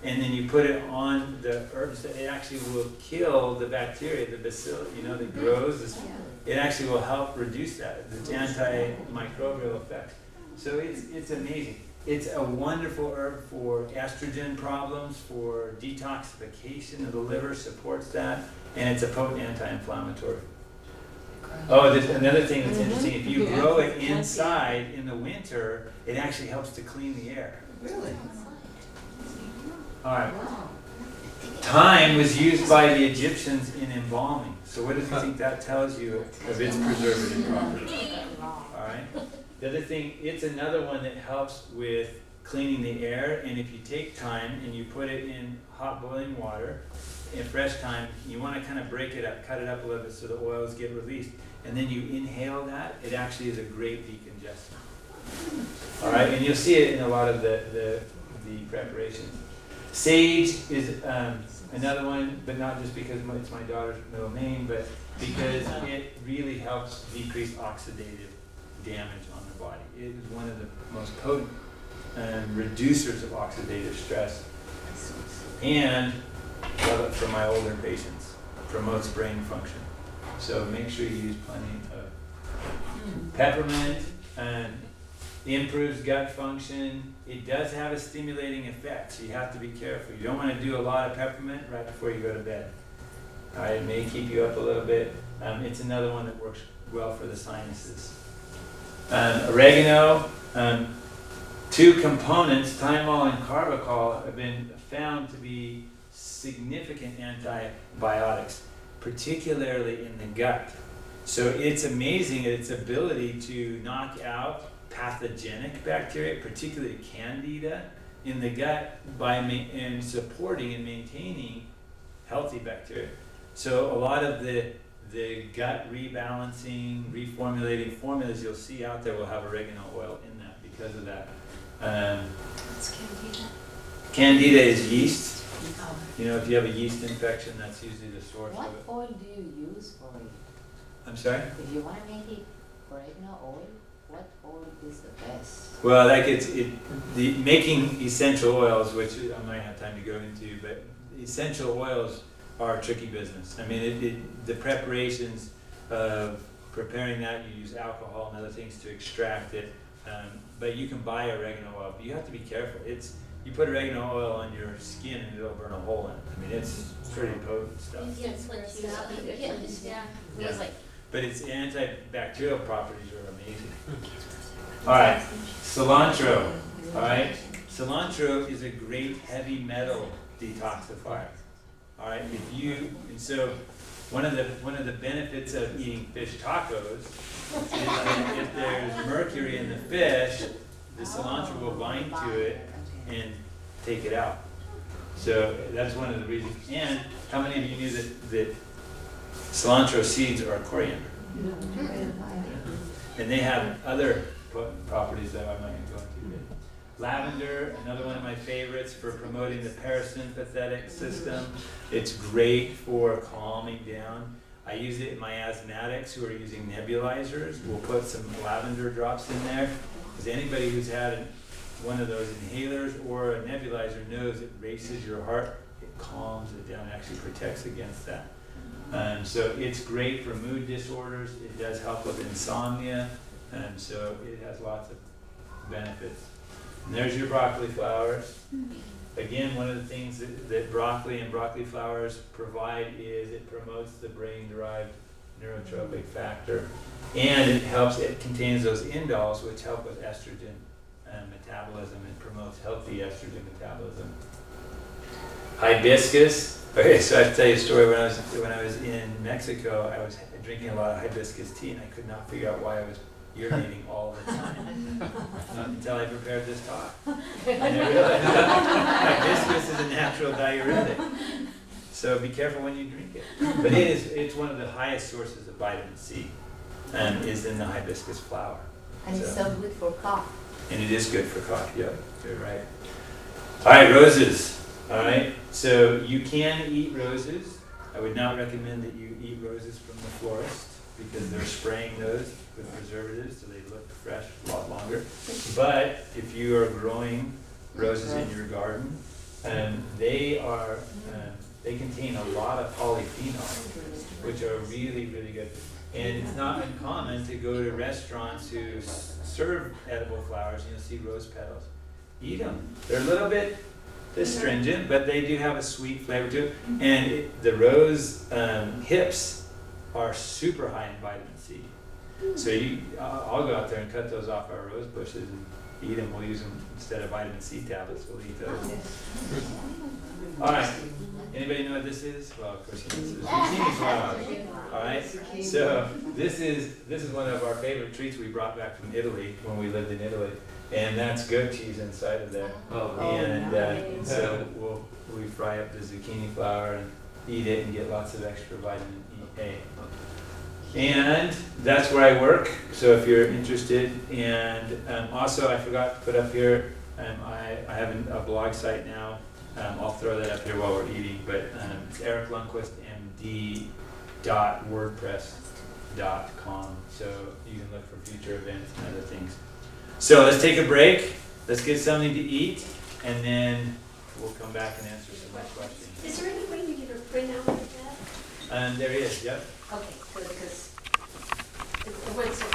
and then you put it on the herbs, it actually will kill the bacteria, the bacillus, that grows. It actually will help reduce that. It's antimicrobial effect. So it's amazing. It's a wonderful herb for estrogen problems, for detoxification of the liver, supports that, and it's a potent anti-inflammatory. Oh, another thing that's interesting, if you grow it inside in the winter, it actually helps to clean the air. Really? All right. Thyme was used by the Egyptians in embalming. So what does you think that tells you of its preservative properties? All right. The other thing, it's another one that helps with cleaning the air. And if you take thyme and you put it in hot boiling water, in fresh thyme, you want to kind of break it up, cut it up a little bit so the oils get released. And then you inhale that, it actually is a great decongestant. All right, and you'll see it in a lot of the preparations. Sage is another one, but not just because it's my daughter's middle name, but because it really helps decrease oxidative damage on the body. It is one of the most potent reducers of oxidative stress. And love it for my older patients. Promotes brain function. So make sure you use plenty of peppermint. Improves gut function. It does have a stimulating effect, so you have to be careful. You don't want to do a lot of peppermint right before you go to bed. All right, it may keep you up a little bit. It's another one that works well for the sinuses. Oregano, two components, thymol and carbachol, have been found to be significant antibiotics, particularly in the gut. So it's amazing at its ability to knock out pathogenic bacteria, particularly candida, in the gut by supporting and maintaining healthy bacteria. So a lot of the gut rebalancing, reformulating formulas you'll see out there will have oregano oil in that because of that. What's candida? Candida is yeast. If you have a yeast infection, that's usually the source of it. What oil do you use for it? I'm sorry? If you want to make it oregano oil, what oil is the best? Well, making essential oils, which I might have time to go into, but essential oils are a tricky business. I mean, the preparations of preparing that, you use alcohol and other things to extract it, but you can buy oregano oil, but you have to be careful. You put oregano oil on your skin and it'll burn a hole in it. I mean, it's pretty potent stuff. Yeah. But its antibacterial properties are amazing. All right, cilantro. All right, cilantro is a great heavy metal detoxifier. All right, so one of the benefits of eating fish tacos is that if there's mercury in the fish, the cilantro will bind to it and take it out. So that's one of the reasons. And how many of you knew that cilantro seeds are coriander? And they have other properties that I might not go into. Lavender, another one of my favorites for promoting the parasympathetic system. It's great for calming down. I use it in my asthmatics who are using nebulizers. We'll put some lavender drops in there. Because anybody who's had one of those inhalers or a nebulizer knows it races your heart, it calms it down, actually protects against that. So it's great for mood disorders. It does help with insomnia, so it has lots of benefits. And there's your broccoli flowers. Again, one of the things that broccoli and broccoli flowers provide is it promotes the brain-derived neurotropic factor, and it contains those indoles which help with estrogen metabolism and promotes healthy estrogen metabolism. Hibiscus. Okay, so I have to tell you a story. When I was in Mexico, I was drinking a lot of hibiscus tea, and I could not figure out why I was urinating all the time until I prepared this talk. And I realized hibiscus is a natural diuretic, so be careful when you drink it. But it's one of the highest sources of vitamin C, and is in the hibiscus flower. And it's so good for cough. And it is good for cough. Yep, you're right. All right, roses. All right, so you can eat roses. I would not recommend that you eat roses from the florist because they're spraying those with preservatives so they look fresh a lot longer. But if you are growing roses in your garden, They contain a lot of polyphenols, which are really, really good. And it's not uncommon to go to restaurants who serve edible flowers, and you'll see rose petals. Eat them. They're a little bit astringent, but they do have a sweet flavor to it. And the rose hips are super high in vitamin C. So I'll go out there and cut those off our rose bushes and eat them. We'll use them instead of vitamin C tablets. We'll eat those. All right. Anybody know what this is? Well, of course, this is zucchini flower. All right. So this is one of our favorite treats we brought back from Italy when we lived in Italy, and that's goat cheese inside of there. And so we fry up the zucchini flower and eat it and get lots of extra vitamin A. And that's where I work. So if you're interested, and also I forgot to put up here, I have a blog site now. I'll throw that up here while we're eating, but it's ericlundquistmd.wordpress.com. So you can look for future events and other things. So let's take a break. Let's get something to eat, and then we'll come back and answer some more questions. Is there any way you get a printout of that? There is, yep. Okay, good, because it went so